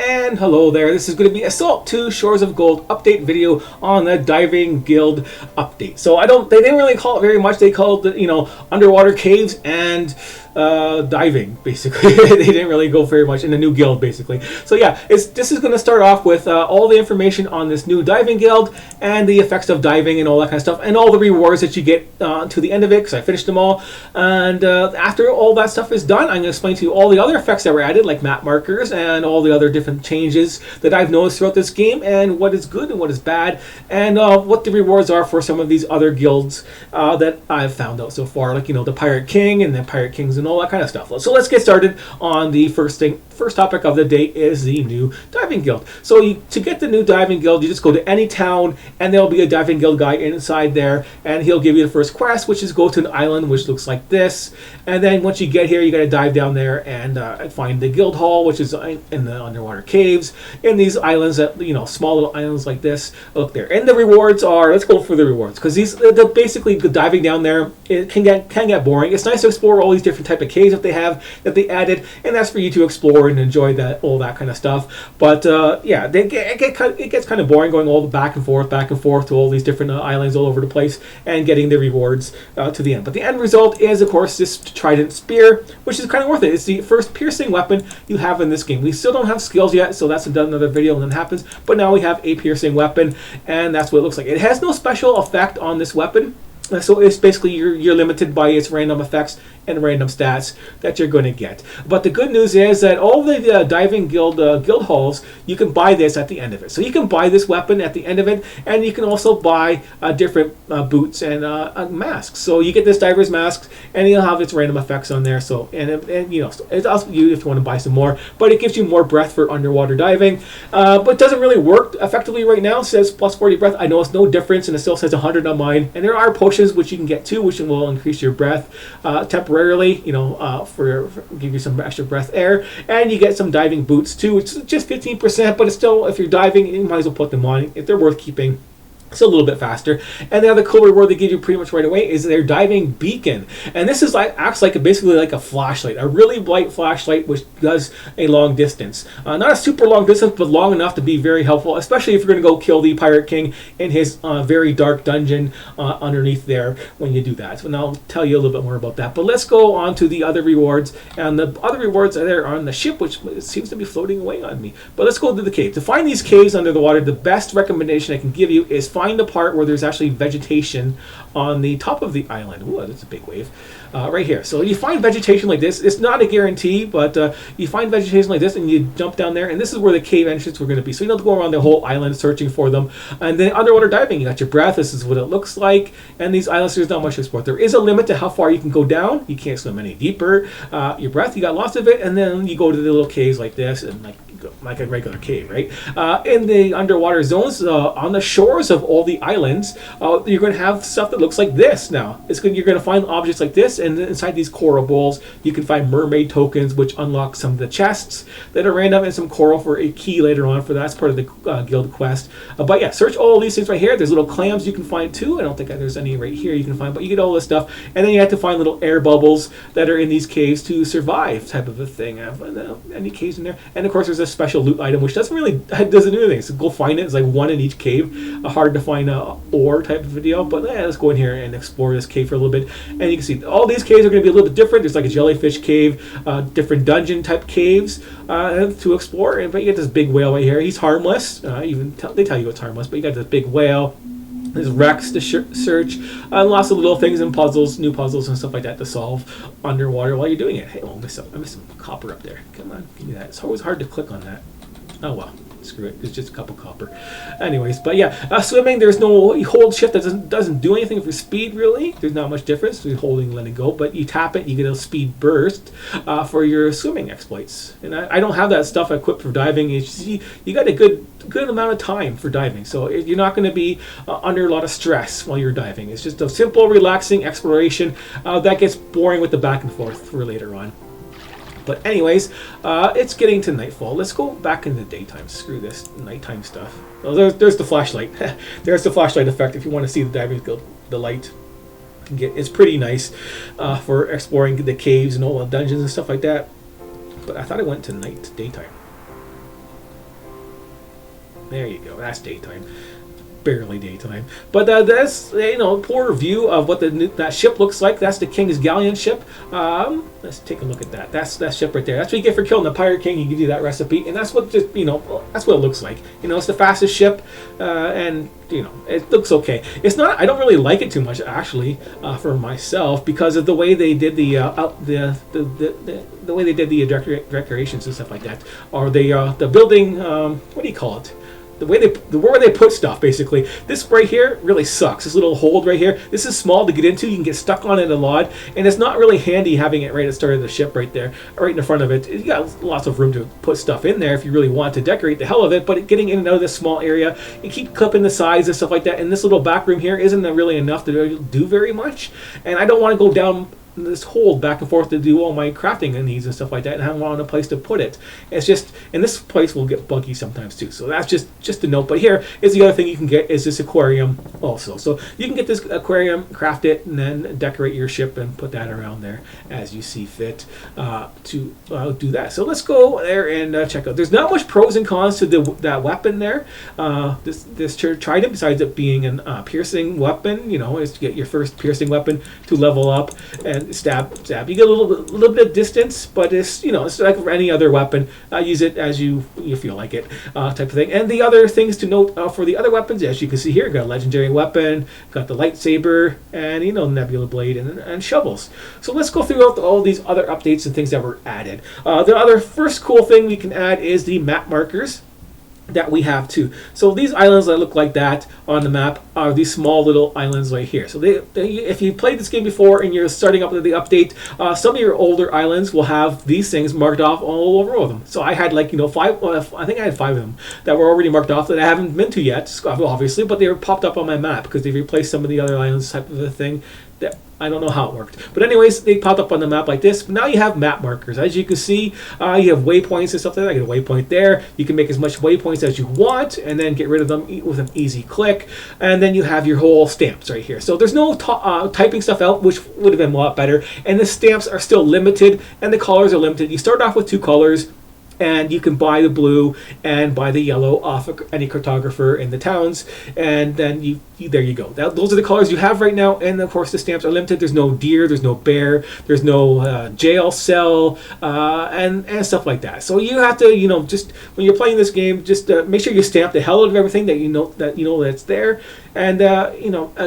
And hello there, this is going to be Assault 2 Shores of Gold update video on the Diving Guild update. So they didn't really call it very much. They called it, underwater caves and diving, basically. They didn't really go very much in the new guild, basically. So yeah, this is going to start off with all the information on this new diving guild and the effects of diving and all that kind of stuff, and all the rewards that you get to the end of it, because I finished them all. And after all that stuff is done, I'm going to explain to you all the other effects that were added, like map markers and all the other different changes that I've noticed throughout this game, and what is good and what is bad, and what the rewards are for some of these other guilds that I've found out so far, like the Pirate King and the Pirate Kings and all that kind of stuff. So let's get started on the first topic of the day is the new diving guild. So to get the new diving guild, you just go to any town and there'll be a diving guild guy inside there, and he'll give you the first quest, which is go to an island which looks like this. And then once you get here, you got to dive down there and find the guild hall, which is in the underwater caves in these islands that small little islands like this. Look there. And the rewards are, let's go for the rewards, because they're basically diving down there. It can get boring. It's nice to explore all these different type of caves that they added, and that's for you to explore and enjoy all that kind of stuff. But yeah, it gets kind of boring going all back and forth to all these different islands all over the place and getting the rewards to the end. But the end result is, of course, this Trident spear, which is kind of worth it. It's the first piercing weapon you have in this game. We still don't have skills yet, so that's another video when that happens. But now we have a piercing weapon, and that's what it looks like. It has no special effect on this weapon. So it's basically you're limited by its random effects and random stats that you're going to get. But the good news is that all the diving guild halls, you can buy this at the end of it. So you can buy this weapon at the end of it, and you can also buy different boots and masks. So you get this diver's mask, and it'll have its random effects on there. So it's also you if you want to buy some more, but it gives you more breath for underwater diving. But it doesn't really work effectively right now. It says plus 40 breath. I know it's no difference, and it still says 100 on mine. And there are potions which you can get too, which will increase your breath temporarily, for give you some extra breath air, and you get some diving boots too. It's just 15%, but it's still, if you're diving, you might as well put them on if they're worth keeping. It's a little bit faster. And the other cool reward they give you pretty much right away is their diving beacon. And this is acts basically like a flashlight, a really bright flashlight which does a long distance. Not a super long distance, but long enough to be very helpful, especially if you're going to go kill the Pirate King in his very dark dungeon underneath there when you do that. So now I'll tell you a little bit more about that. But let's go on to the other rewards. And the other rewards are there on the ship, which seems to be floating away on me. But let's go to the cave. To find these caves under the water, the best recommendation I can give you is find the part where there's actually vegetation on the top of the island. Ooh, that's a big wave. Right here. So you find vegetation like this. It's not a guarantee, but you find vegetation like this and you jump down there, and this is where the cave entrance were going to be. So you don't have to go around the whole island searching for them. And then underwater diving, you got your breath. This is what it looks like. And these islands, there's not much to explore. There is a limit to how far you can go down. You can't swim any deeper. Your breath, you got lots of it. And then you go to the little caves like this, and like a regular cave, right? In the underwater zones, on the shores of all the islands, you're going to have stuff that looks like this. Now, you're going to find objects like this, and inside these coral bowls, you can find mermaid tokens, which unlock some of the chests that are random, and some coral for a key later on. That's part of the guild quest. But yeah, search all these things right here. There's little clams you can find too. I don't think there's any right here you can find, but you get all this stuff, and then you have to find little air bubbles that are in these caves to survive, type of a thing. Any caves in there, and of course there's a special loot item which doesn't do anything. So go find it. It's like one in each cave. A hard to find ore type of video, but let's go in here and explore this cave for a little bit. And you can see all these caves are going to be a little bit different. There's like a jellyfish cave, different dungeon type caves to explore. But you get this big whale right here. He's harmless. They tell you it's harmless, but you got this big whale. There's wrecks to search, and lots of little things and puzzles, new puzzles and stuff like that to solve underwater while you're doing it. Hey, I missed some copper up there. Come on, give me that. It's always hard to click on that. Oh well, screw it. It's just a couple copper. Anyways, but yeah, swimming. There's no hold shift. That doesn't do anything for speed really. There's not much difference between holding and letting go. But you tap it, you get a speed burst for your swimming exploits. And I don't have that stuff equipped for diving. You got a good amount of time for diving, so you're not going to be under a lot of stress while you're diving. It's just a simple, relaxing exploration that gets boring with the back and forth for later on. But anyways, it's getting to nightfall. Let's go back in the daytime. Screw this nighttime stuff. Oh, there's the flashlight. There's the flashlight effect if you want to see the diving guild, the light. It's pretty nice for exploring the caves and all the dungeons and stuff like that. But I thought it went to daytime. There you go. That's daytime. Barely daytime, but that's a poor view of what that ship looks like. That's the King's Galleon ship. Let's take a look at that. That's that ship right there. That's what you get for killing the Pirate King. He gives you that recipe, and that's what just that's what it looks like. It's the fastest ship, and it looks okay. It's not. I don't really like it too much actually for myself because of the way they did the way they did the decorations and stuff like that, or the building. What do you call it? The way they put stuff, basically. This right here really sucks. This little hold right here. This is small to get into. You can get stuck on it a lot, and it's not really handy having it right at the start of the ship right there, right in the front of it. You got lots of room to put stuff in there if you really want to decorate the hell of it, but getting in and out of this small area, you keep clipping the sides and stuff like that, and this little back room here isn't really enough to do very much, and I don't want to go down this hold back and forth to do all my crafting needs and stuff like that, and I want a place to put it. It's just, and this place will get buggy sometimes too. So that's just a note. But here is the other thing you can get is this aquarium also. So you can get this aquarium, craft it, and then decorate your ship and put that around there as you see fit to do that. So let's go there and check out. There's not much pros and cons to that weapon there. This Trident, besides it being a piercing weapon, is to get your first piercing weapon to level up and stab. You get a little bit of distance, but it's it's like any other weapon. Use it as you feel like it, type of thing. And the other things to note for the other weapons, as you can see here, got a legendary weapon, got the lightsaber, and nebula blade and shovels. So let's go through all these other updates and things that were added. The other first cool thing we can add is the map markers that we have too. So these islands that look like that on the map are these small little islands right here. So if you played this game before and you're starting up with the update, some of your older islands will have these things marked off all over them. So I had like 5. I think I had 5 of them that were already marked off that I haven't been to yet, obviously, but they were popped up on my map because they replaced some of the other islands type of a thing. That I don't know how it worked, but anyways, they popped up on the map like this. But now you have map markers. As you can see, you have waypoints and stuff like that. I get a waypoint there. You can make as much waypoints as you want, and then get rid of them with an easy click. And then you have your whole stamps right here. So there's no typing stuff out, which would have been a lot better. And the stamps are still limited, and the colors are limited. You start off with 2 colors. And you can buy the blue and buy the yellow off of any cartographer in the towns, and then there you go. Those are the colors you have right now, and of course the stamps are limited. There's no deer, there's no bear, there's no jail cell, and stuff like that. So you have to, just when you're playing this game, just make sure you stamp the hell out of everything that that's there, and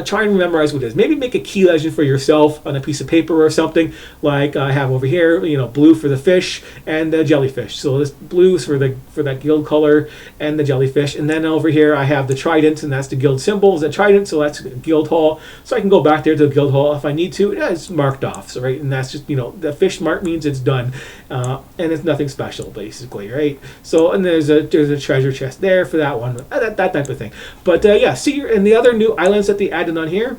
try and memorize what it is. Maybe make a key legend for yourself on a piece of paper or something, like I have over here. Blue for the fish and the jellyfish. So this blue is for that guild color and the jellyfish, and then over here I have the Trident, and that's the guild symbol. Is the Trident, so that's guild hall. So I can go back there to the guild hall if I need to. It's marked off, so right, and that's just the fish mark means it's done, and it's nothing special basically, right? So and there's a treasure chest there for that one, that type of thing. But yeah, see, and the other new islands that they added on here,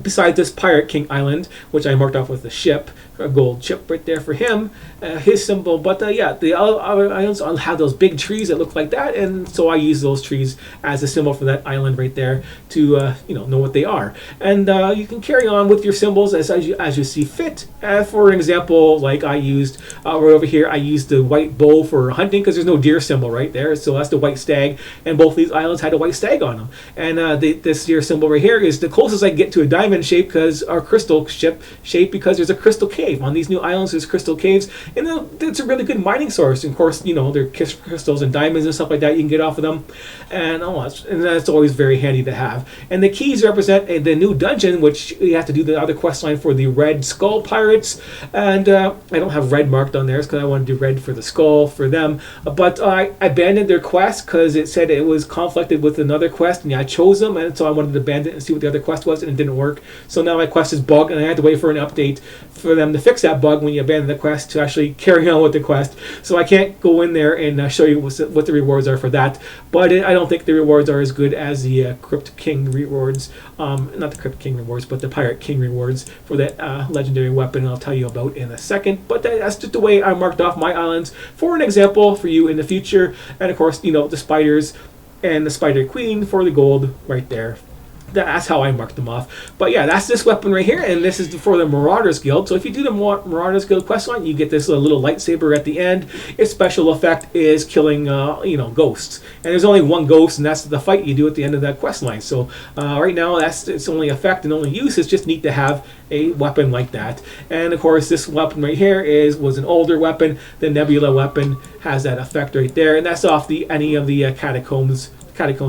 besides this Pirate King Island, which I marked off with the ship, a gold chip right there for him, his symbol. But yeah, the other islands have those big trees that look like that, and so I use those trees as a symbol for that island right there to know what they are. And you can carry on with your symbols as you see fit. For an example, like I used right over here, I used the white bow for hunting because there's no deer symbol right there, so that's the white stag, and both these islands had a white stag on them. And this deer symbol right here is the closest I can get to a diamond shape, because our crystal shape, because there's a crystal cave. On these new islands, there's crystal caves, and it's a really good mining source. And of course, they're crystals and diamonds and stuff like that you can get off of them, and that's always very handy to have. And the keys represent the new dungeon, which you have to do the other quest line for the Red Skull Pirates. And I don't have red marked on theirs because I want to do red for the skull for them. But I abandoned their quest because it said it was conflicted with another quest, and I chose them, and so I wanted to abandon it and see what the other quest was, and it didn't work. So now my quest is bugged, and I had to wait for an update for them to fix that bug when you abandon the quest to actually carry on with the quest. So I can't go in there and show you what the rewards are for that. But I don't think the rewards are as good as the Crypt King rewards. Not the Crypt King rewards, but the Pirate King rewards for that legendary weapon I'll tell you about in a second. But that's just the way I marked off my islands for an example for you in the future. And of course, the spiders and the Spider Queen for the gold right there. that's how I marked them off. But yeah, that's this weapon right here, and this is for the Marauders Guild. So if you do the Marauders Guild quest line, you get this little lightsaber at the end. Its special effect is killing, ghosts. And there's only one ghost, and that's the fight you do at the end of that quest line. So right now, that's its only effect and only use. It's just neat to have a weapon like that. And of course, this weapon right here was an older weapon. The Nebula weapon has that effect right there, and that's off any of the catacombs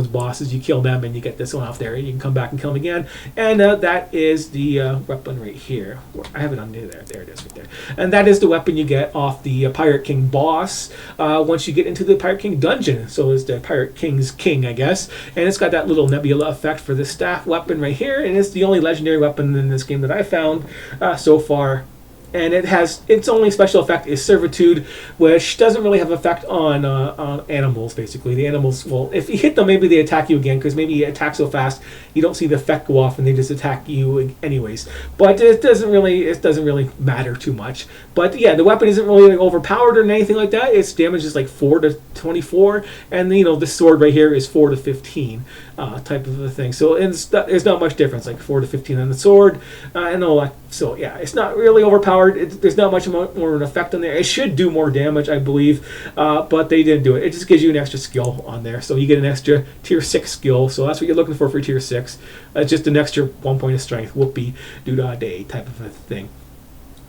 bosses. You kill them and you get this one off there, and you can come back and kill them again. And that is the weapon right here. I have it on there. There it is right there. And that is the weapon you get off the Pirate King boss once you get into the Pirate King dungeon. So it's the Pirate King's king, I guess. And it's got that little nebula effect for the staff weapon right here, and it's the only legendary weapon in this game that I found so far. And its only special effect is Servitude, which doesn't really have effect on animals, basically. The animals, well, if you hit them, maybe they attack you again, because maybe you attack so fast you don't see the effect go off and they just attack you anyways. But it doesn't really matter too much. But yeah, the weapon isn't really overpowered or anything like that. Its damage is like 4 to 24, and the sword right here is 4 to 15 type of a thing. So there's not much difference, like 4 to 15 on the sword and all that. So yeah, it's not really overpowered. There's not much more of an effect on there. It should do more damage, I believe, but they didn't do it. It just gives you an extra skill on there, so you get an extra tier 6 skill. So that's what you're looking for tier 6. Just an extra 1 point of strength. Whoopee doo-dah-day type of a thing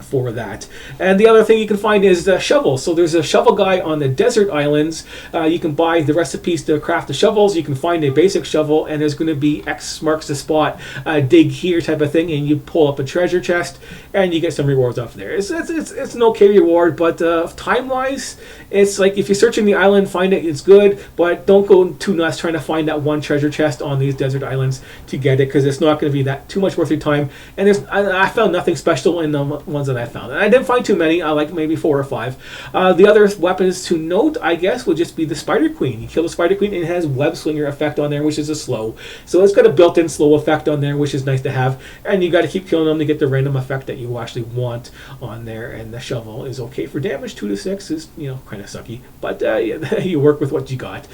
for that. And the other thing you can find is shovels. So there's a shovel guy on the desert islands. You can buy the recipes to craft the shovels. You can find a basic shovel, and there's going to be X marks the spot, dig here type of thing, and you pull up a treasure chest and you get some rewards off there. It's an okay reward, but time wise, it's like if you're searching the island, find it, it's good, but don't go too nuts trying to find that one treasure chest on these desert islands to get it, because it's not going to be that too much worth your time. And I found nothing special in the ones that I found. And I didn't find too many. I like maybe 4 or 5. The other weapons to note, I guess, would just be the Spider Queen. You kill the Spider Queen, and it has web slinger effect on there, which is a slow. So it's got a built-in slow effect on there, which is nice to have. And you got to keep killing them to get the random effect that you actually want on there. And the shovel is okay for damage. 2 to 6 is kind of sucky, but you work with what you got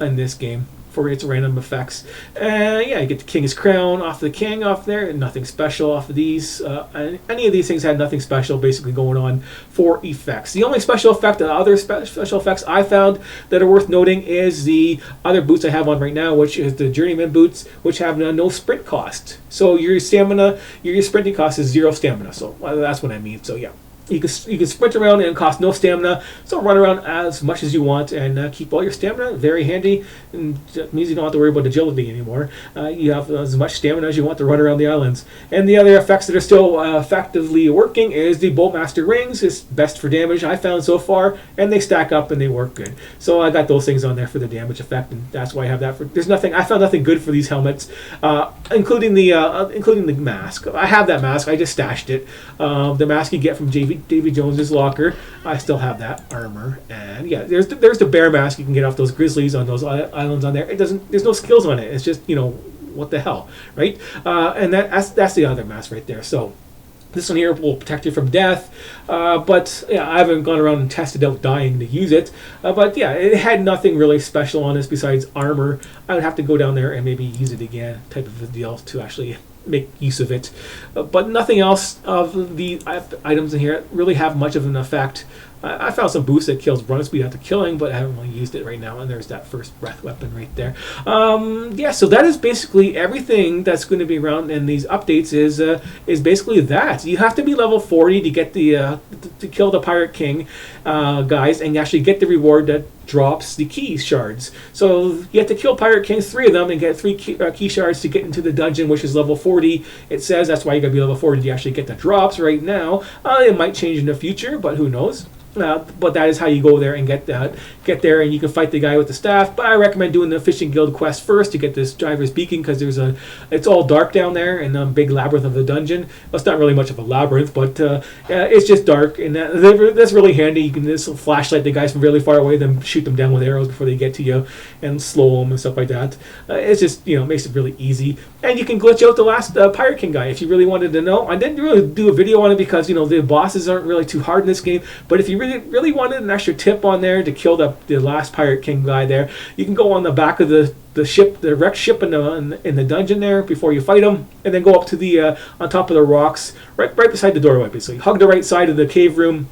in this game for its random effects. Yeah, you get the King's Crown off the king off there, and nothing special off of these. Any of these things had nothing special basically going on for effects. The only special effect, the other special effects I found that are worth noting is the other boots I have on right now, which is the Journeyman boots, which have no sprint cost. So your sprinting cost is 0 stamina. So that's what I mean. So yeah. You can sprint around and cost no stamina, so run around as much as you want and keep all your stamina. Very handy, and it means you don't have to worry about agility anymore. You have as much stamina as you want to run around the islands. And the other effects that are still effectively working is the Boltmaster rings. It's best for damage I found so far, and they stack up and they work good. So I got those things on there for the damage effect, and that's why I have that. I found nothing good for these helmets, including the mask. I have that mask. I just stashed it. The mask you get from Davy Jones's locker. I still have that armor, and yeah, there's the bear mask you can get off those grizzlies on those islands on there. There's no skills on it. It's just what the hell, right? And that's the other mask right there. So this one here will protect you from death, but yeah, I haven't gone around and tested out dying to use it. But yeah, it had nothing really special on this besides armor. I would have to go down there and maybe use it again, type of a deal, to actually make use of it. But nothing else of the items in here really have much of an effect. I found some boosts that kills run speed after killing, but I haven't really used it right now. And there's that first breath weapon right there. Yeah, so that is basically everything that's going to be around in these updates. Is basically that you have to be level 40 to get the to kill the Pirate King guys and actually get the reward that drops the key shards. So you have to kill Pirate Kings, 3 of them, and get 3 key shards to get into the dungeon, which is level 40. It says that's why you got to be level 40 to actually get the drops right now. It might change in the future, but who knows? But that is how you go there and get there, and you can fight the guy with the staff. But I recommend doing the Fishing Guild quest first to get this driver's beacon, because it's all dark down there in the big labyrinth of the dungeon. Well, it's not really much of a labyrinth, but it's just dark, and that's really handy. You can just flashlight the guys from really far away, then shoot them down with arrows before they get to you, and slow them and stuff like that. It's just makes it really easy, and you can glitch out the last Pirate King guy if you really wanted to know. I didn't really do a video on it because the bosses aren't really too hard in this game, but if you really really wanted an extra tip on there to kill the last Pirate King guy there, you can go on the back of the ship, the wrecked ship in the dungeon there before you fight him, and then go up to the on top of the rocks, right beside the doorway. Basically, hug the right side of the cave room,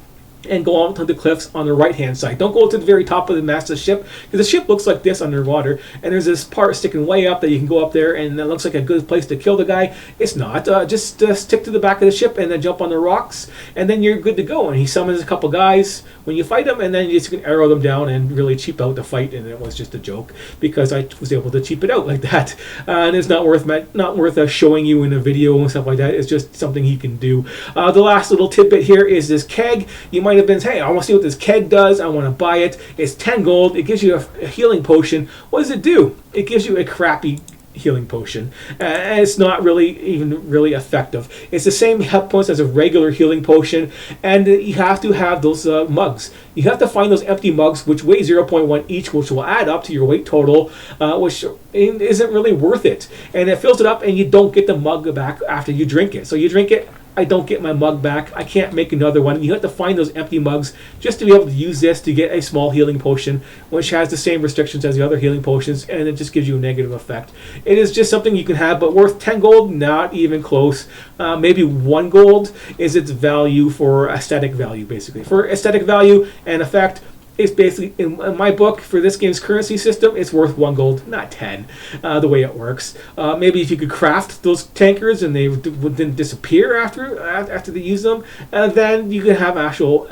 and go out to the cliffs on the right-hand side. Don't go to the very top of the mast of the ship, because the ship looks like this underwater, and there's this part sticking way up that you can go up there, and it looks like a good place to kill the guy. It's not. Just stick to the back of the ship and then jump on the rocks, and then you're good to go. And he summons a couple guys when you fight them, and then you just can arrow them down and really cheap out the fight. And it was just a joke, because I was able to cheap it out like that. And it's not worth showing you in a video and stuff like that. It's just something he can do. The last little tidbit here is this keg. You might have been, hey, I want to see what this keg does. I want to buy it. It's 10 gold. It gives you a healing potion. What does it do? It gives you a crappy healing potion, and it's not really effective. It's the same health points as a regular healing potion, and you have to have those mugs. You have to find those empty mugs, which weigh 0.1 each, which will add up to your weight total, which isn't really worth it. And it fills it up, and you don't get the mug back after you drink it. So you drink it, I don't get my mug back. I can't make another one. You have to find those empty mugs just to be able to use this to get a small healing potion, which has the same restrictions as the other healing potions, and it just gives you a negative effect. It is just something you can have, but worth 10 gold? Not even close. Maybe 1 gold is its value for aesthetic value, basically. For aesthetic value and effect, it's basically, in my book, for this game's currency system, it's worth 1 gold, not 10, the way it works. Maybe if you could craft those tankers and they wouldn't disappear after they use them, then you could have actual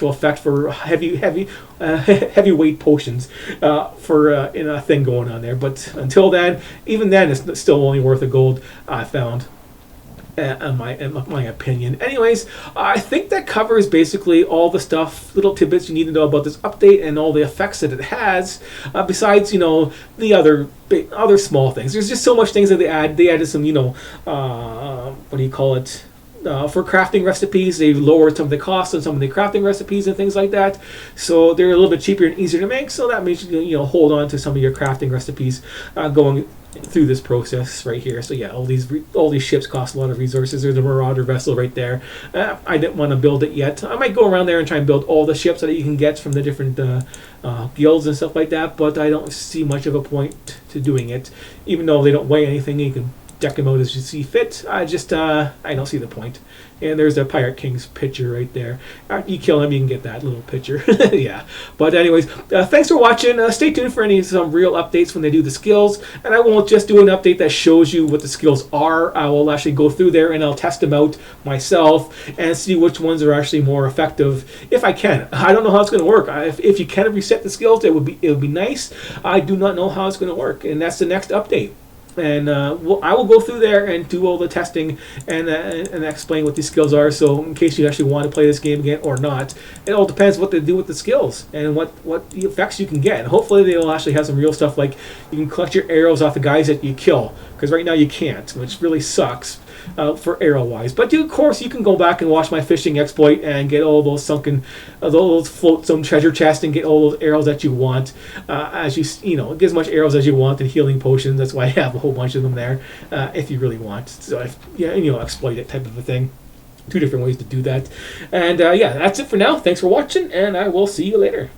effect for heavyweight potions in a thing going on there. But until then, even then, it's still only worth 1 gold, I found. In my opinion. Anyways, I think that covers basically all the stuff, little tidbits you need to know about this update and all the effects that it has. Besides, the other small things. There's just so much things that they add. They added some, what do you call it? For crafting recipes, they lowered some of the costs on some of the crafting recipes and things like that. So they're a little bit cheaper and easier to make. So that means you hold on to some of your crafting recipes going through this process right here. So yeah, all these ships cost a lot of resources. There's a Marauder vessel right there. I didn't want to build it yet. I might go around there and try and build all the ships that you can get from the different guilds and stuff like that, but I don't see much of a point to doing it. Even though they don't weigh anything, you can deck them out as you see fit. I don't see the point. And there's the Pirate King's picture right there. After you kill him, you can get that little picture. Yeah. But anyways, thanks for watching. Stay tuned for some real updates when they do the skills. And I won't just do an update that shows you what the skills are. I will actually go through there and I'll test them out myself and see which ones are actually more effective if I can. I don't know how it's going to work. If you can reset the skills, it would be nice. I do not know how it's going to work, and that's the next update. And I will go through there and do all the testing and explain what these skills are. So in case you actually want to play this game again or not, it all depends what they do with the skills and what effects you can get. And hopefully they'll actually have some real stuff, like you can collect your arrows off the guys that you kill, because right now you can't, which really sucks. For arrow wise, but of course you can go back and watch my fishing exploit and get all those those float some treasure chests and get all those arrows that you want. As get as much arrows as you want and healing potions. That's why I have a whole bunch of them there. If you really want, so exploit it type of a thing. 2 different ways to do that. And yeah, that's it for now. Thanks for watching, and I will see you later.